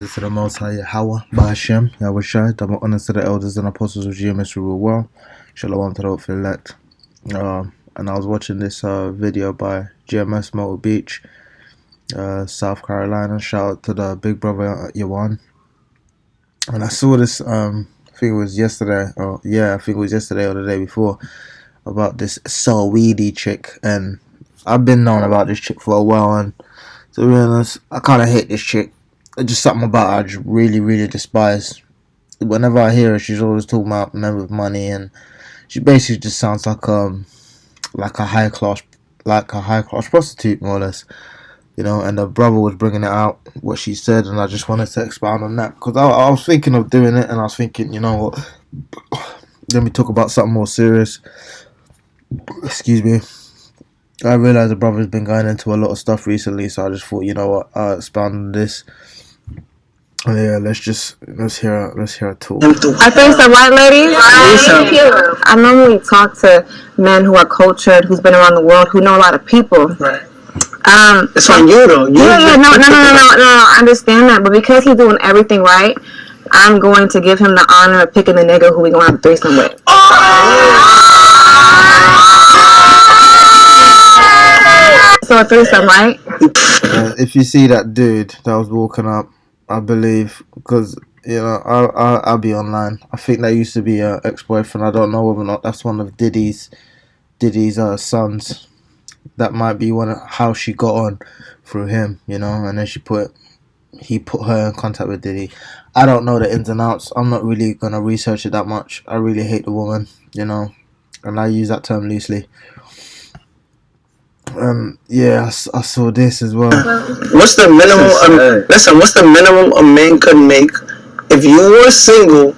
To the Most High Yahweh, Bahashem, Yahweh Shai, double honors to the elders and apostles of GMS rule well. Shalom to the hopeful elect. And I was watching this video by GMS Motor Beach, South Carolina. Shout out to the big brother Yawan. And I saw this, I think it was yesterday, I think it was yesterday or the day before, about this Saweetie chick. And I've been knowing about this chick for a while, and to be honest, I kind of hate this chick. Just something about her I just really despise. Whenever I hear her, she's always talking about men with money, and she basically just sounds like a high class prostitute, more or less. You know, and the brother was bringing it out what she said, and I just wanted to expound on that because I was thinking of doing it, and I was thinking, you know what, let me talk about something more serious. Excuse me. I realized the brother's been going into a lot of stuff recently, so I just thought, you know what, I'll expound on this. Yeah, let's hear her talk. I think so, right, ladies? I normally talk to men who are cultured, who's been around the world, who know a lot of people. Right. It's on you though. No, I understand that, but because he's doing everything right, I'm going to give him the honor of picking the nigga who we gonna have a threesome with. So a threesome, right? If you see that dude that was walking up, I believe, because you know I'll be online. I think that used to be her ex-boyfriend. I don't know whether or not that's one of Diddy's sons. That might be how she got on through him, you know, and then he put her in contact with Diddy. I don't know the ins and outs. I'm not really gonna research it that much. I really hate the woman, you know, and I use that term loosely. I saw this as well. What's the minimum? Listen, what's the minimum a man could make if you were single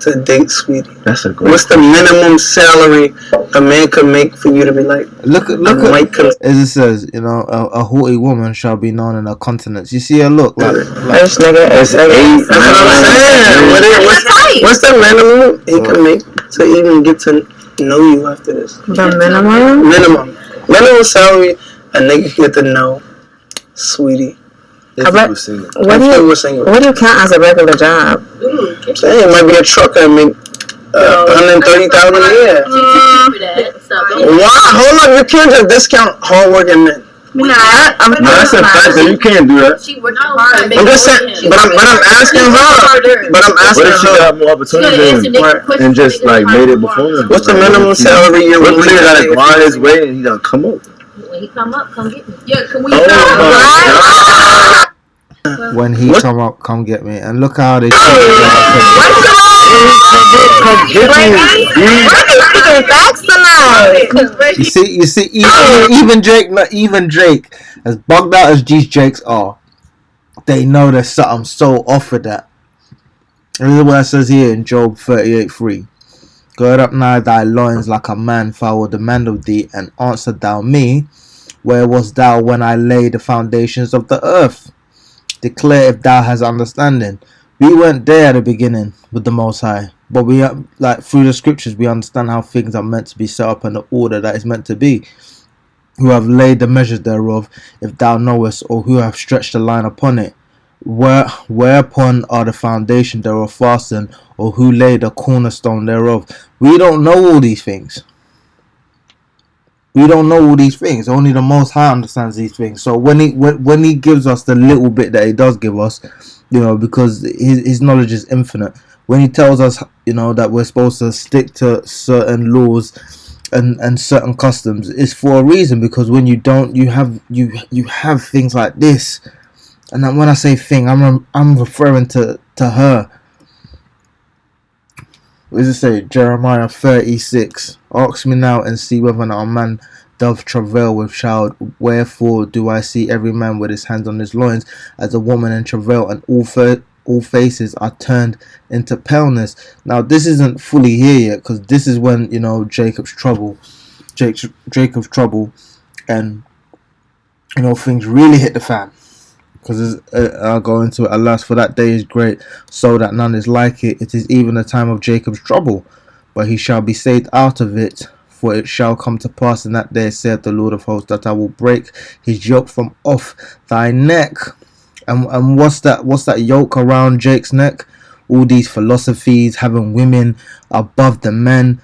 to date Sweetie? That's a great. What's the minimum salary a man could make for you to be like? Look as it says, you know, a haughty woman shall be known in her countenance. You see her look like this nigga is That's what I'm saying. What's the minimum he can make to even get to know you after this? The minimum salary a nigga get to know Sweetie. What do you count as a regular job? I'm saying it might be a trucker and make $130,000 a year. Why? Hold on, you can't just discount hardworking men. That's a fact that you can't do that. I'm just saying, but I'm asking her. What if she got more opportunity and just like made it before him? What's the minimum salary you're willing to gotta grind his way and he gonna come up? When he come up, come get me. Yeah, can we when he come up, come get me. And look how they You see, even Drake, as bugged out as these Drakes are, they know there's something so off with that. And this is what it says here in Job 38:3. Gird up now thy loins like a man, for I will demand of thee, and answer thou me. Where wast thou when I laid the foundations of the earth? Declare if thou hast understanding. We weren't there at the beginning with the Most High, but we through the scriptures we understand how things are meant to be set up and the order that is meant to be. Who have laid the measures thereof, if thou knowest, or who have stretched the line upon it? Whereupon are the foundation thereof fastened, or who laid the cornerstone thereof? We don't know all these things. We don't know all these things. Only the Most High understands these things. So when he gives us the little bit that he does give us, you know, because his knowledge is infinite. When he tells us, you know, that we're supposed to stick to certain laws and certain customs, it's for a reason. Because when you don't, you have things like this. And then when I say thing, I'm referring to her. What does it say? Jeremiah 36. Ask me now and see whether or not a man doth travail with child. Wherefore do I see every man with his hands on his loins as a woman in travail, and all faces are turned into paleness. Now this isn't fully here yet, because this is when, you know, Jacob's trouble, and you know things really hit the fan. Because I'll go into it. Alas, for that day is great, so that none is like it. It is even the time of Jacob's trouble, but he shall be saved out of it. For it shall come to pass in that day, saith the Lord of hosts, that I will break his yoke from off thy neck, And what's that yoke around Jake's neck? All these philosophies, having women above the men.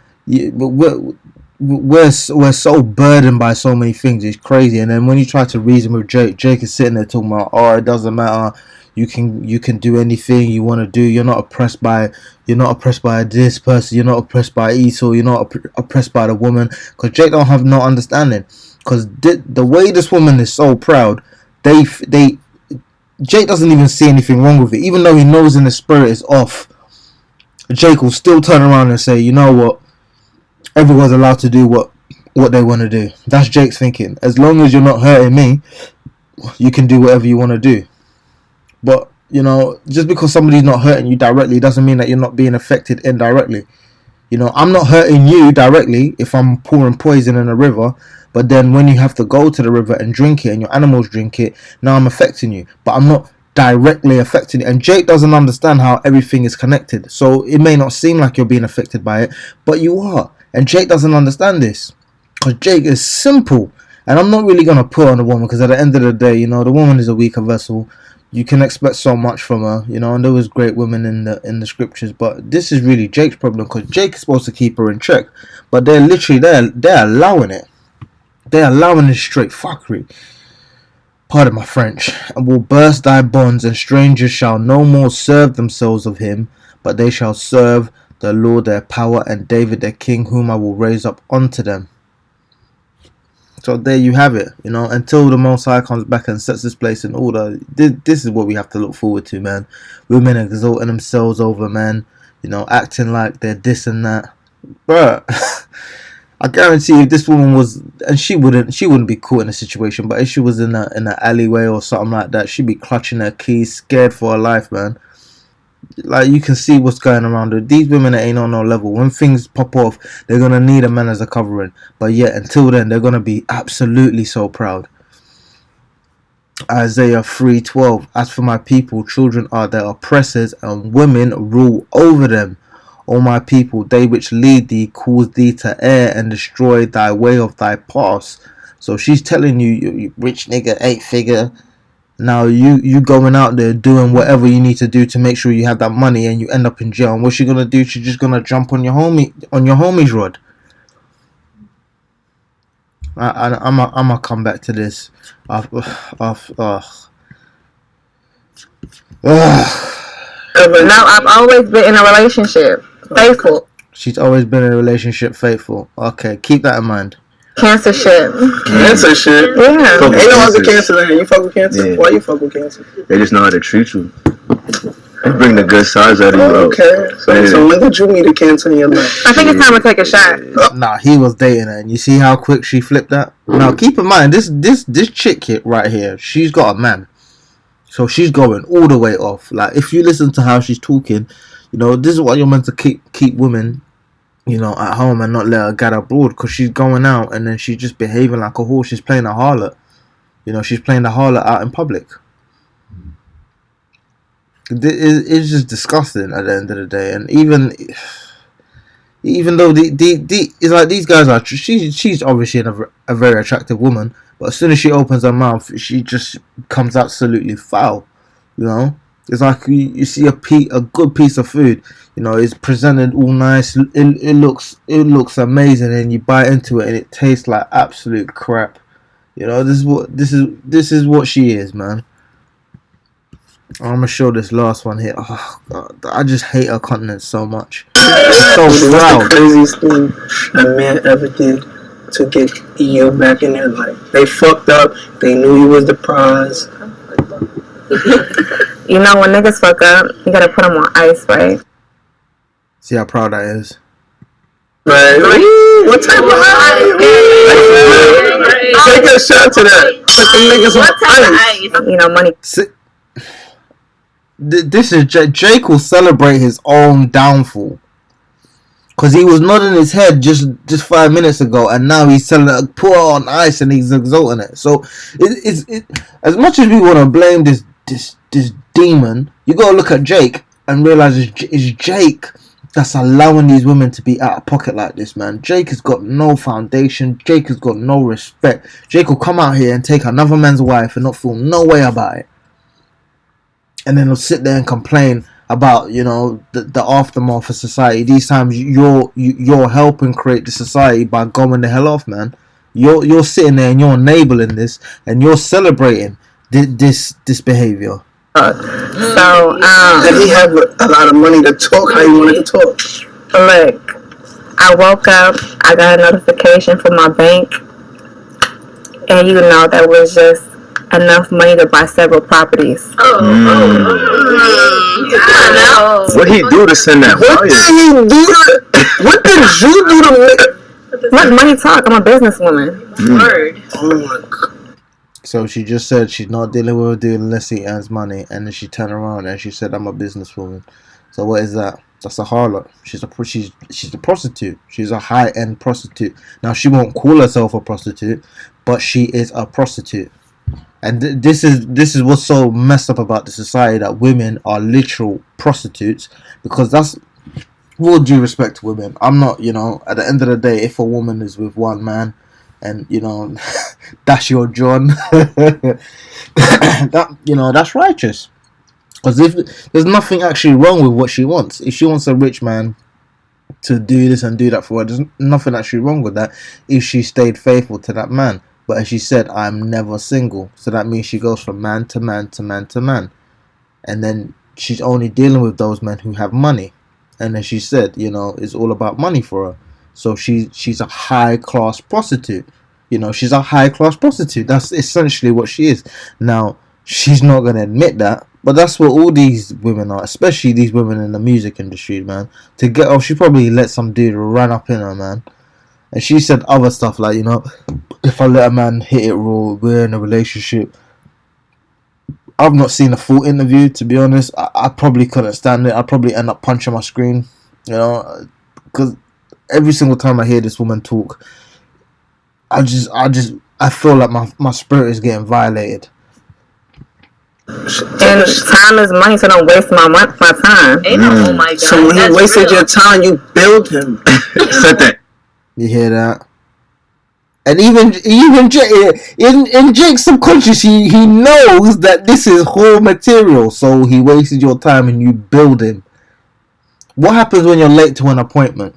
We're so burdened by so many things. It's crazy. And then when you try to reason with Jake is sitting there talking about, oh, it doesn't matter. You can do anything you want to do. You're not oppressed by this person. You're not oppressed by Esau. You're not oppressed by the woman. Because Jake don't have no understanding. Because the way this woman is so proud, Jake doesn't even see anything wrong with it. Even though he knows in the spirit it's off, Jake will still turn around and say, you know what? Everyone's allowed to do what they want to do. That's Jake's thinking. As long as you're not hurting me, you can do whatever you want to do. But, you know, just because somebody's not hurting you directly doesn't mean that you're not being affected indirectly. You know, I'm not hurting you directly if I'm pouring poison in a river. But then when you have to go to the river and drink it and your animals drink it, now I'm affecting you. But I'm not directly affecting it. And Jake doesn't understand how everything is connected. So it may not seem like you're being affected by it, but you are. And Jake doesn't understand this. Because Jake is simple. And I'm not really going to put on the woman, because at the end of the day, you know, the woman is a weaker vessel. You can expect so much from her, you know, and there was great women in the scriptures, but this is really Jake's problem, because Jake is supposed to keep her in check, but they're literally they're allowing it. They're allowing this straight fuckery. Pardon my French. And will burst thy bonds, and strangers shall no more serve themselves of him, but they shall serve the Lord their power, and David their king, whom I will raise up unto them. So there you have it, you know, until the Most High comes back and sets this place in order. This is what we have to look forward to, man. Women exalting themselves over men, you know, acting like they're this and that. But I guarantee if this woman was, and she wouldn't be caught in a situation, but if she was in an alleyway or something like that, she'd be clutching her keys, scared for her life, man. Like, you can see what's going around her. These women ain't on no level. When things pop off, they're gonna need a man as a covering. But yet, until then, they're gonna be absolutely so proud. Isaiah 3:12. As for my people, children are their oppressors, and women rule over them. O my people, they which lead thee cause thee to err, and destroy thy way of thy paths. So she's telling you, you rich nigga, 8-figure. Now you going out there doing whatever you need to do to make sure you have that money, and you end up in jail. And what's she gonna do? She's just gonna jump on your homie's rod. I'm gonna come back to this. Now I've always been in a relationship, faithful. She's always been in a relationship, faithful. Okay, keep that in mind. Cancer shit. Cancer shit? Yeah. Ain't no other cancer in here. You fuck with cancer? Yeah. Why you fuck with cancer? They just know how to treat you. They bring the good sides out of you. Okay. So when did you meet a cancer in your life? I think it's time to take a shot. Nah, he was dating her, and you see how quick she flipped that? Now, keep in mind, this chick here, right here, she's got a man. So she's going all the way off. Like, if you listen to how she's talking, you know, this is what you're meant to keep women, you know, at home and not let her get abroad, because she's going out and then she's just behaving like a whore. She's playing a harlot. You know, she's playing the harlot out in public. It's just disgusting at the end of the day. And even though it's like these guys are, she's obviously a very attractive woman, but as soon as she opens her mouth, she just comes absolutely foul. You know, it's like you see a good piece of food. You know, it's presented all nice. It looks amazing, and you bite into it, and it tastes like absolute crap. You know, this is what she is, man. I'm gonna show this last one here. Oh God, I just hate her countenance so much. It's so proud. What's the craziest thing a man ever did to get you back in their life? They fucked up. They knew you was the prize. You know, when niggas fuck up, you gotta put them on ice, right? See how proud I is. Right. What type of ice? Take a shot to that. Put them niggas on ice. You know, money. This is Jake will celebrate his own downfall, because he was nodding his head just 5 minutes ago, and now he's telling her put her on ice, and he's exalting it. So it's as much as we want to blame this demon, you gotta look at Jake and realize it's Jake that's allowing these women to be out of pocket like this, man. Jake has got no foundation. Jake has got no respect. Jake will come out here and take another man's wife and not feel no way about it. and then they'll sit there and complain about, you know, the aftermath of society. These times you're helping create the society by going the hell off, man. You're sitting there and you're enabling this and you're celebrating this behavior. Did he have a lot of money to talk how he wanted to talk? Look, I woke up, I got a notification from my bank, and you know that was just enough money to buy several properties. What he do to send that? What did he do? What did you do to make? Let money talk. I'm a businesswoman. Word. Oh my God. So she just said she's not dealing with a dude unless he earns money, and then she turned around and she said, "I'm a businesswoman." So what is that? That's a harlot. She's a prostitute. She's a high-end prostitute. Now she won't call herself a prostitute, but she is a prostitute. And this is what's so messed up about the society, that women are literal prostitutes, because that's, with all due respect to women, I'm not, you know, at the end of the day, if a woman is with one man and, you know, that's your John, that, you know, that's righteous. Because if there's nothing actually wrong with what she wants. If she wants a rich man to do this and do that for her, there's nothing actually wrong with that if she stayed faithful to that man. But as she said, I'm never single. So that means she goes from man to man to man to man. And then she's only dealing with those men who have money. And as she said, you know, it's all about money for her. So she's a high-class prostitute. You know, she's a high-class prostitute. That's essentially what she is. Now, she's not going to admit that. But that's what all these women are. Especially these women in the music industry, man. To get off, she probably let some dude run up in her, man. And she said other stuff like, you know, if I let a man hit it raw, we're in a relationship. I've not seen a full interview, to be honest. I probably couldn't stand it. I'd probably end up punching my screen, you know, because every single time I hear this woman talk, I feel like my spirit is getting violated. And time is money, so don't waste my time. Oh my God. So when he wasted your time, you billed him. Said that. You hear that? And even in Jake's subconscious, he knows that this is whole material. So he wasted your time and you billed him. What happens when you're late to an appointment?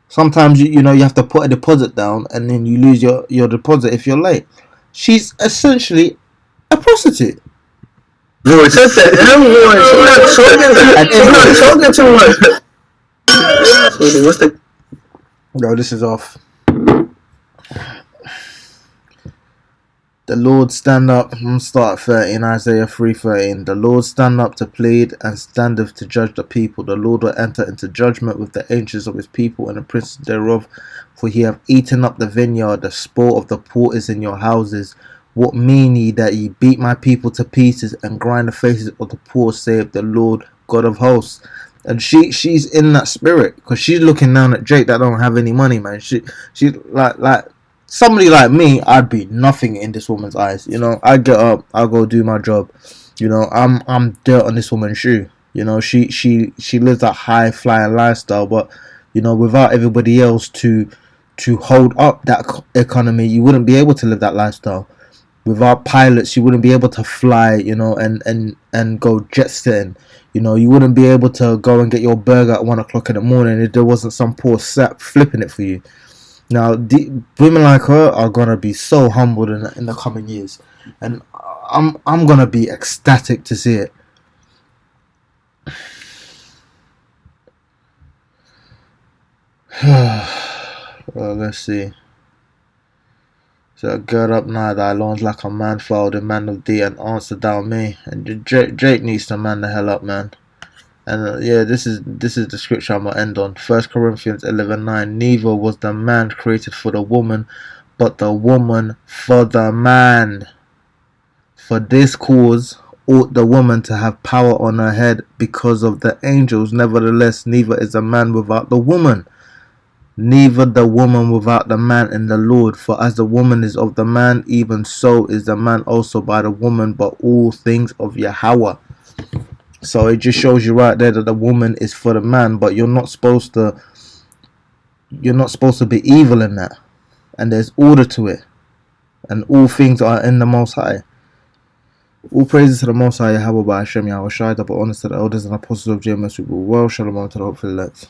Sometimes you know you have to put a deposit down and then you lose your deposit if you're late. She's essentially a prostitute. Boy, said that She's not talking too much. What's the? No, this is off. The Lord stand up. I'm gonna start at 13, Isaiah 3:13. The Lord stand up to plead and standeth to judge the people. The Lord will enter into judgment with the ancients of his people and the princes thereof. For ye have eaten up the vineyard, the spoil of the poor is in your houses. What mean ye that ye beat my people to pieces and grind the faces of the poor, saith the Lord God of hosts? And she's in that spirit, because she's looking down at Drake that don't have any money, man. She like somebody like me, I'd be nothing in this woman's eyes. You know, I get up, I'll go do my job. You know, I'm dirt on this woman's shoe. You know, she lives that high flying lifestyle, but you know, without everybody else to hold up that economy, you wouldn't be able to live that lifestyle. Without pilots, you wouldn't be able to fly, you know, and go jet setting. You know, you wouldn't be able to go and get your burger at 1 o'clock in the morning if there wasn't some poor sap flipping it for you. Now, women like her are gonna be so humbled in the coming years, and I'm gonna be ecstatic to see it. Let's see. So gird up now thy loins like a man followed the man of thee and answer thou me. And Drake needs to man the hell up, man. And yeah, this is the scripture I'm gonna end on. 1 Corinthians 11:9. Neither was the man created for the woman, but the woman for the man. For this cause ought the woman to have power on her head because of the angels. Nevertheless, neither is a man without the woman, neither the woman without the man in the Lord. For as the woman is of the man, even so is the man also by the woman, but all things of Yahweh. So it just shows you right there that the woman is for the man, but you're not supposed to be evil in that. And there's order to it. And all things are in the Most High. All praises to the Most High, Yahweh by Hashem, Yahweh Shai, double honors to the elders and apostles of JMS, we will well, shalom to the hopeful elect.